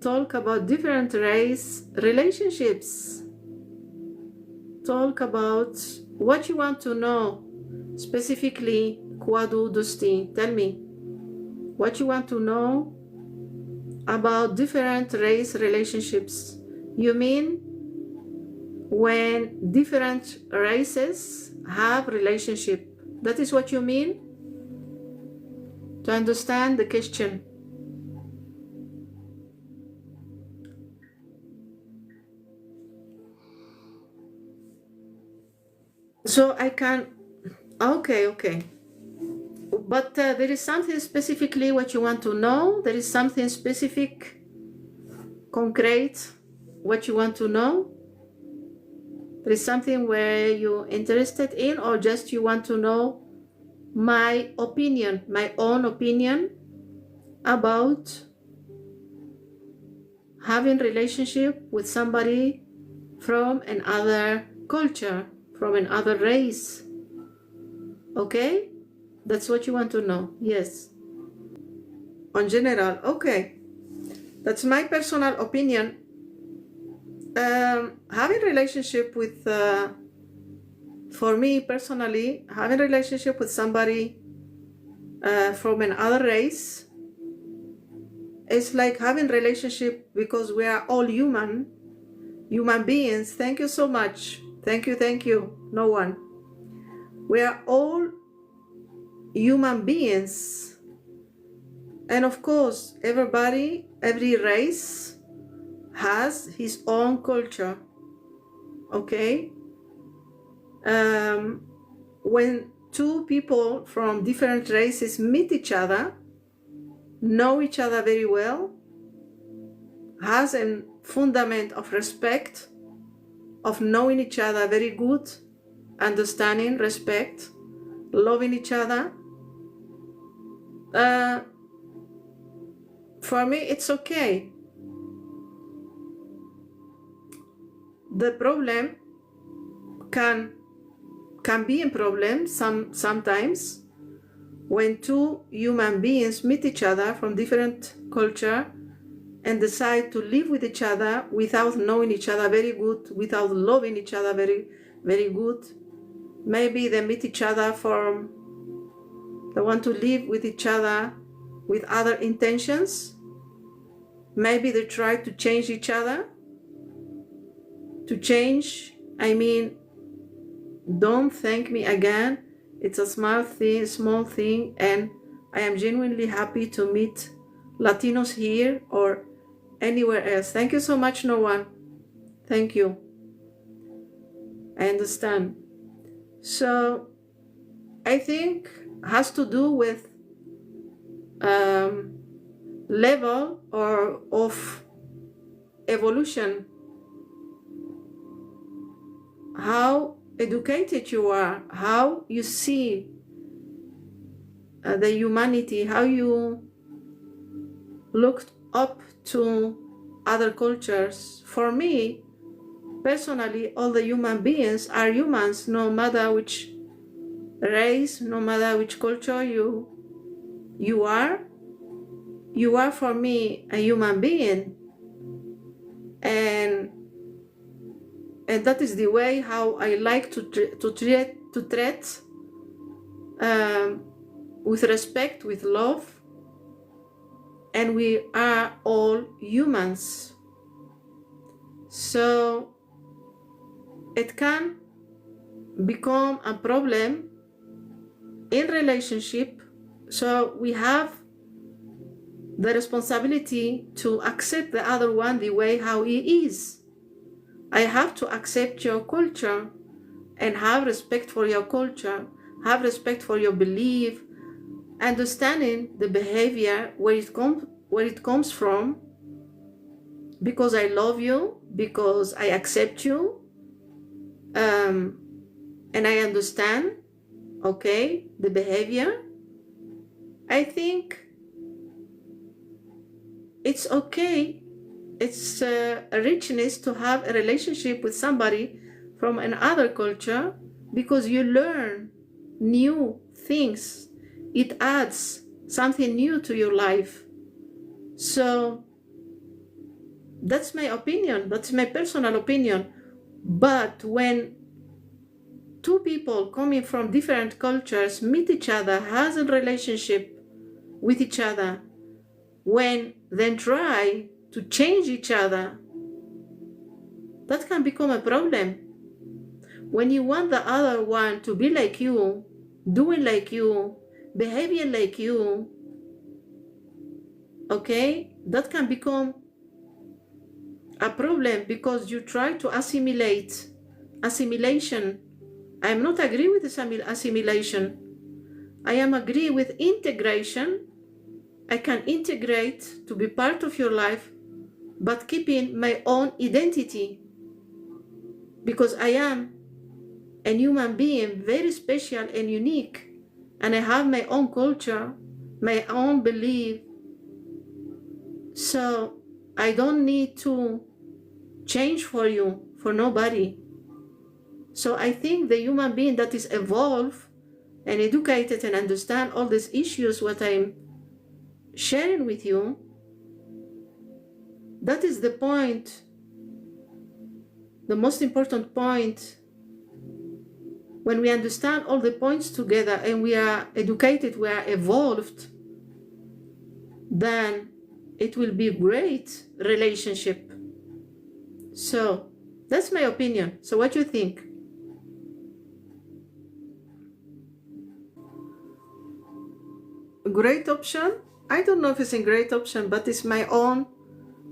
talk about different race relationships. Talk about what you want to know specifically. Kwadu Dusti, tell me what you want to know about different race relationships. You mean when different races have relationship? That is what you mean? To understand the question. So I can, okay. But there is something specifically what you want to know? There is something specific, concrete, what you want to know? There is something where you're interested in, or just you want to know my opinion, my own opinion about having relationship with somebody from another culture, from another race? Okay, that's what you want to know. Yes, on general. Okay, that's my personal opinion. Having relationship with for me personally, having relationship with somebody from another race is like having relationship, because we are all human beings. Thank you so much. Thank you. No one. We are all human beings, and of course every race has his own culture. Okay, when two people from different races meet each other, know each other very well, has a fundament of respect, of knowing each other very good, understanding, respect, loving each other, for me it's okay. The problem can be a problem sometimes when two human beings meet each other from different culture and decide to live with each other without knowing each other very good, without loving each other very good. Maybe they meet each other they want to live with each other with other intentions. Maybe they try to change each other. To change, I mean, don't thank me again. It's a small thing, and I am genuinely happy to meet Latinos here or anywhere else. Thank you so much, no one. Thank you. I understand. So I think has to do with level or of evolution, how educated you are, how you see the humanity, how you looked up to other cultures. For me, personally, all the human beings are humans, no matter which race, no matter which culture you are. You are, for me, a human being, and that is the way how I like to treat with respect, with love, and we are all humans. So it can become a problem in relationship, so we have the responsibility to accept the other one the way how he is. I have to accept your culture and have respect for your culture, have respect for your belief, understanding the behavior, where it comes from, because I love you, because I accept you, and I understand, okay, the behavior. I think it's okay. It's a richness to have a relationship with somebody from another culture, because you learn new things. It adds something new to your life. So That's my opinion. That's my personal opinion. But when two people coming from different cultures meet each other, has a relationship with each other, when then try to change each other, that can become a problem. When you want the other one to be like you, doing like you, behaving like you, okay, that can become a problem because you try to assimilation. I am not agree with assimilation. I am agree with integration. I can integrate to be part of your life, but keeping my own identity, because I am a human being, very special and unique, and I have my own culture, my own belief. So I don't need to change for you, for nobody. So I think the human being that is evolved and educated and understand all these issues, what I'm sharing with you, that is the point, the most important point. When we understand all the points together and we are educated, we are evolved, then it will be a great relationship. So that's my opinion. So what do you think? A great option? I don't know if it's a great option, but it's my own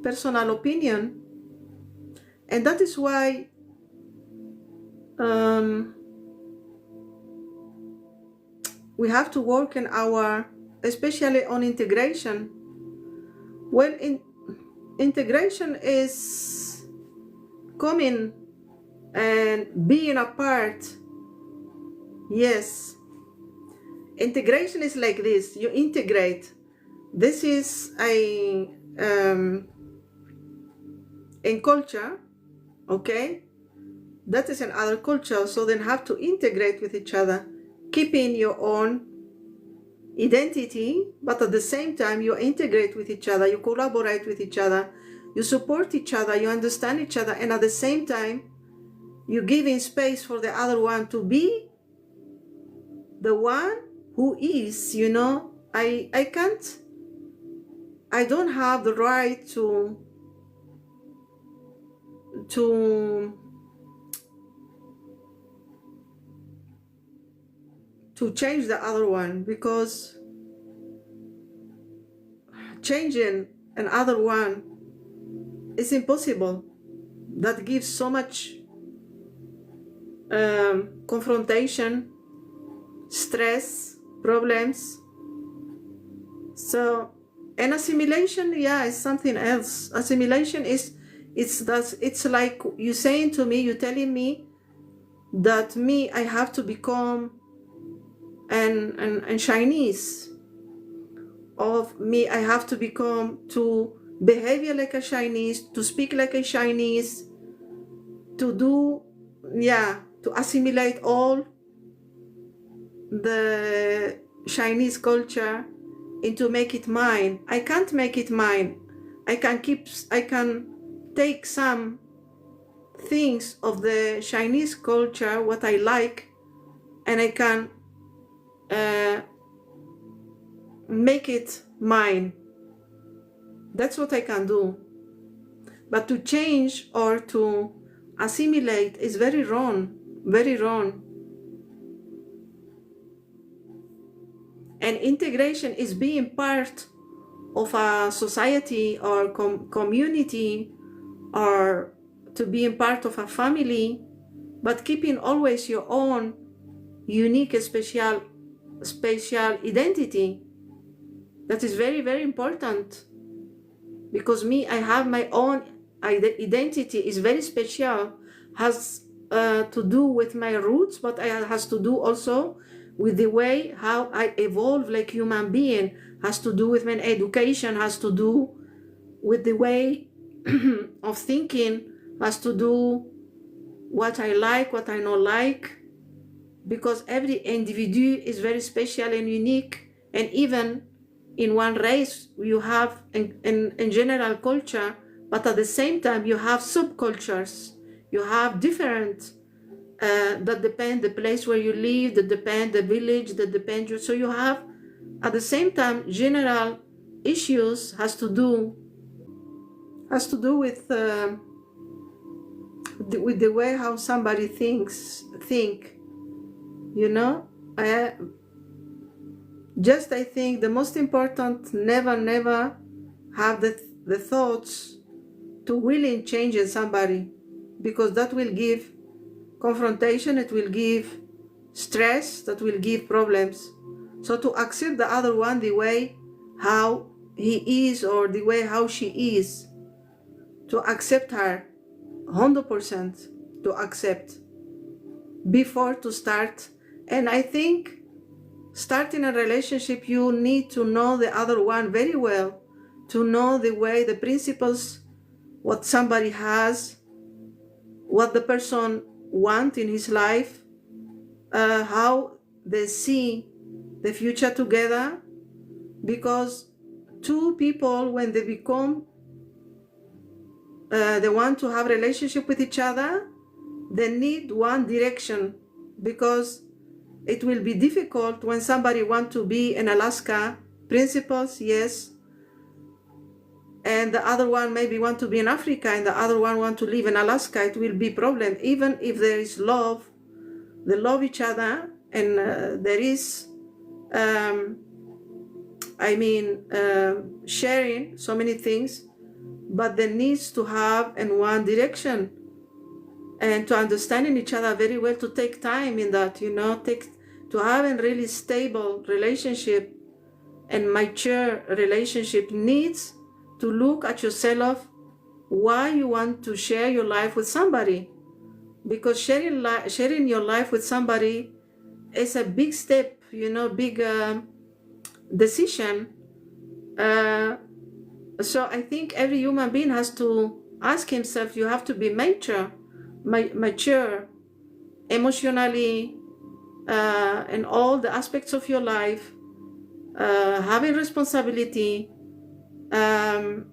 personal opinion. And that is why we have to work in our, especially on integration. Well, integration is coming and being apart. Yes. Integration is like this. You integrate. This is in culture, okay? That is another culture, so then have to integrate with each other, keeping your own identity, but at the same time you integrate with each other, you collaborate with each other, you support each other, you understand each other, and at the same time you giving space for the other one to be the one who is, you know. I don't have the right to change the other one, because changing another one is impossible. That gives so much confrontation, stress, problems. So, and assimilation, yeah, is something else. Assimilation is, it's like you saying to me, you telling me that I have to become an Chinese, of me I have to become, to behave like a Chinese, to speak like a Chinese, to do, yeah, to assimilate all the Chinese culture and to make it mine. I can't make it mine. I can take some things of the Chinese culture, what I like, and I can make it mine. That's what I can do. But to change or to assimilate is very wrong, very wrong. And integration is being part of a society or community, or to being part of a family, but keeping always your own unique, special identity. That is very, very important, because I have my own identity, is very special, has to do with my roots, but it has to do also with the way how I evolve like human being, has to do with my education, has to do with the way of thinking, has to do what I like, what I don't like, because every individual is very special and unique. And even in one race, you have in general culture, but at the same time you have subcultures, you have different that depend the place where you live, that depend the village, that depend you. So you have at the same time general issues has to do with the way how somebody think, you know. I think the most important, never have the thoughts to willing change in somebody, because that will give confrontation, it will give stress, that will give problems. So to accept the other one the way how he is or the way how she is, to accept her 100%, to accept before to start. And I think starting a relationship, you need to know the other one very well, to know the way, the principles, what somebody has, what the person wants in his life, how they see the future together. Because two people, when they become they want to have a relationship with each other, they need one direction, because it will be difficult when somebody wants to be in Alaska, principles, yes, and the other one maybe want to be in Africa, and the other one want to live in Alaska. It will be problem. Even if there is love, they love each other, and there is sharing so many things, but there needs to have in one direction, and to understanding each other very well, to take time in that, you know, to have a really stable relationship and mature relationship needs to look at yourself, why you want to share your life with somebody. Because sharing your life with somebody is a big step, you know, big decision. So I think every human being has to ask himself, you have to be mature emotionally, in all the aspects of your life, having responsibility, and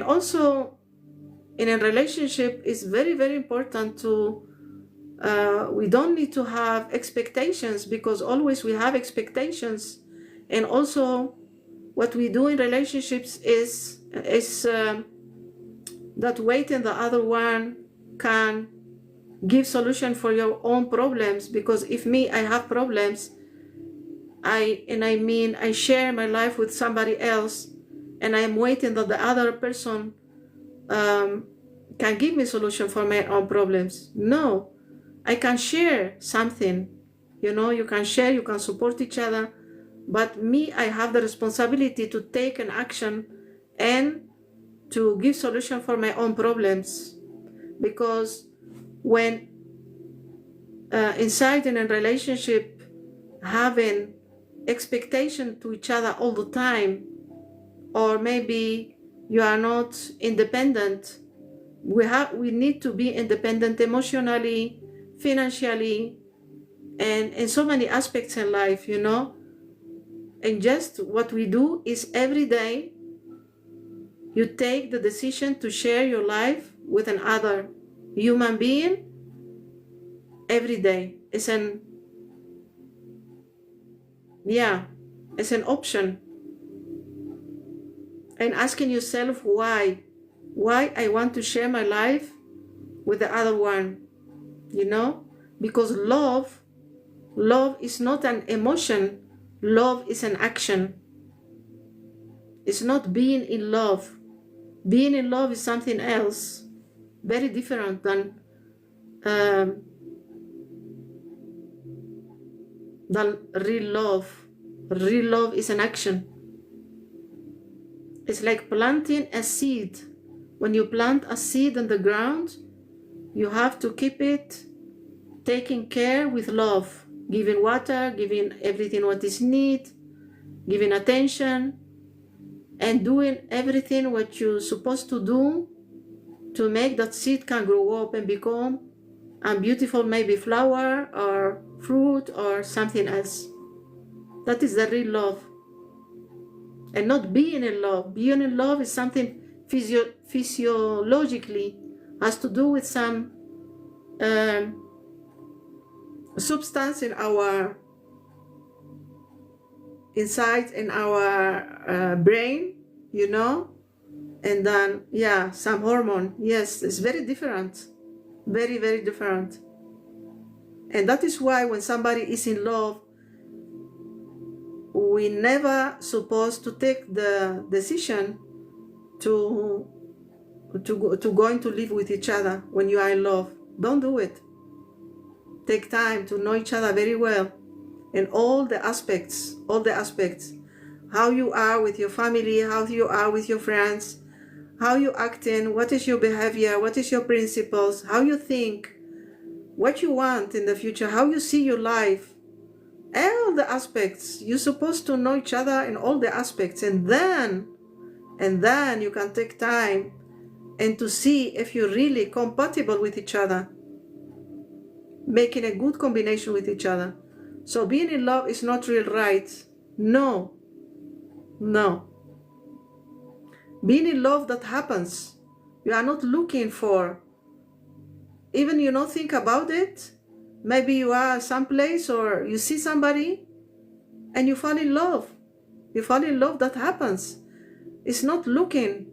also in a relationship is very, very important to we don't need to have expectations, because always we have expectations. And also what we do in relationships is that waiting the other one can give solution for your own problems. Because if I have problems, I share my life with somebody else, and I'm waiting that the other person can give me solution for my own problems. No, I can share something, you know, you can share, you can support each other, but I have the responsibility to take an action and to give solution for my own problems. Because when inside in a relationship, having expectation to each other all the time, or maybe you are not independent, we need to be independent emotionally, financially, and in so many aspects in life, you know. And just what we do is every day you take the decision to share your life with another human being. Every day it's an option. And asking yourself why I want to share my life with the other one, you know. Because love is not an emotion, love is an action. It's not being in love. Being in love is something else, very different than real love. Real love is an action. It's like planting a seed. When you plant a seed in the ground, you have to keep it taking care with love, giving water, giving everything what is needed, giving attention, and doing everything what you're supposed to do to make that seed can grow up and become a beautiful maybe flower or fruit or something else. That is the real love. And not being in love. Being in love is something physiologically, has to do with some substance in our inside in our brain, you know, and then yeah, some hormone. Yes, it's very different, very, very different. And that is why when somebody is in love, we never supposed to take the decision to going to live with each other when you are in love. Don't do it. Take time to know each other very well, in all the aspects, how you are with your family, how you are with your friends, how you acting, what is your behavior, what is your principles, how you think, what you want in the future, how you see your life, all the aspects. You're supposed to know each other in all the aspects, and then you can take time and to see if you're really compatible with each other, making a good combination with each other. So being in love is not real right. No. Being in love, that happens. You are not looking for, even you don't think about it. Maybe you are someplace or you see somebody and you fall in love. That happens. It's not looking.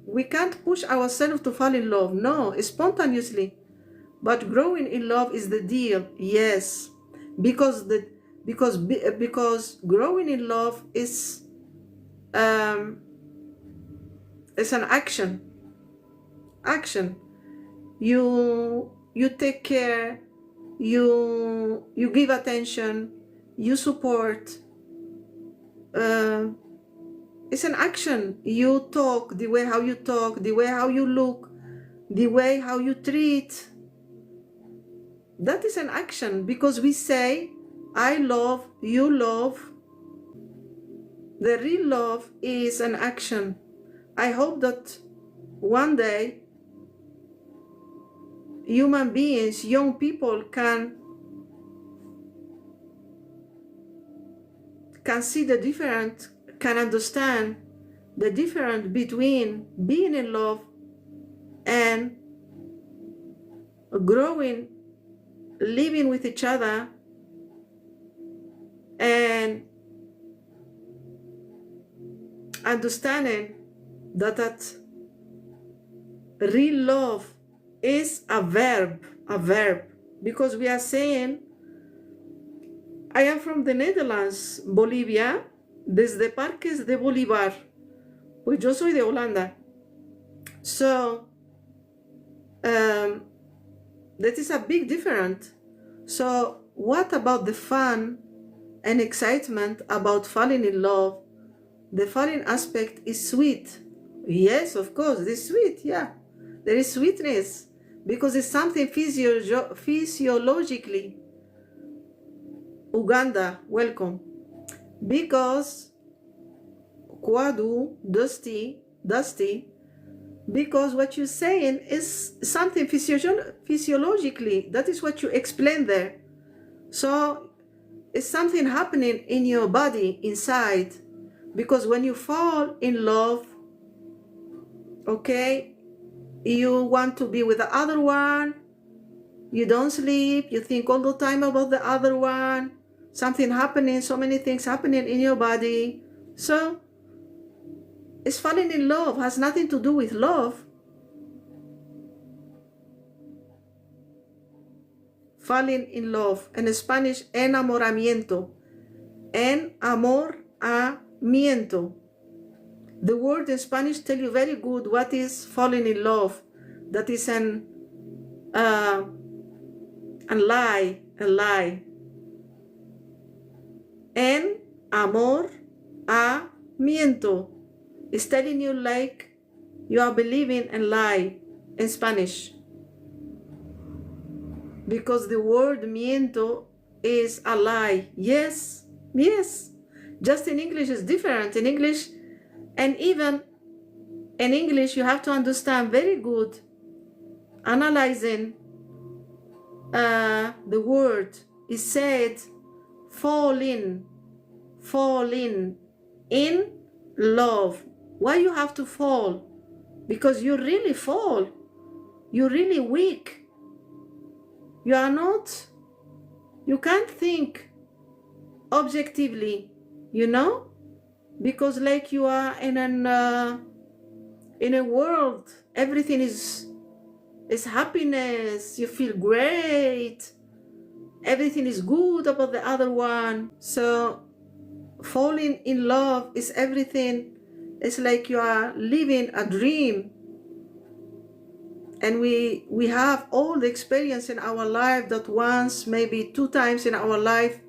We can't push ourselves to fall in love. No, it's spontaneously. But growing in love is the deal. Yes. Because growing in love is it's an action. You take care, you give attention, you support. It's an action. You talk, the way how you talk, the way how you look, the way how you treat. That is an action, because we say, I love, you love. The real love is an action. I hope that one day human beings, young people can see the difference, can understand the difference between being in love and growing, living with each other, and understanding that real love is a verb, because we are saying, I am from the Netherlands, Bolivia, desde Parques de Bolívar, pues yo soy de Holanda. So that is a big difference. So what about the fun and excitement about falling in love? The falling aspect is sweet. Yes, of course, it's sweet, yeah. There is sweetness, because it's something physiologically. Uganda, welcome. Because Kwadu, dusty, because what you're saying is something physiologically. That is what you explained there. So it's something happening in your body, inside. Because when you fall in love, okay, you want to be with the other one, you don't sleep, you think all the time about the other one, something happening, so many things happening in your body. So it's falling in love, has nothing to do with love. Falling in love, in Spanish, enamoramiento. Enamoramiento. The word in Spanish tell you very good what is falling in love. That is a lie. Enamoramiento is telling you like you are believing a lie in Spanish. Because the word miento is a lie. Yes. Just in English is different. In English, and even in English, you have to understand very good, analyzing the word. It said fall in in love. Why you have to fall? because you really fall. You're really weak. You are not, you can't think objectively, you know, because like you are in a world, everything is happiness, you feel great, everything is good about the other one. So falling in love is everything. It's like you are living a dream. And we have all the experience in our life that once, maybe 2 times in our life,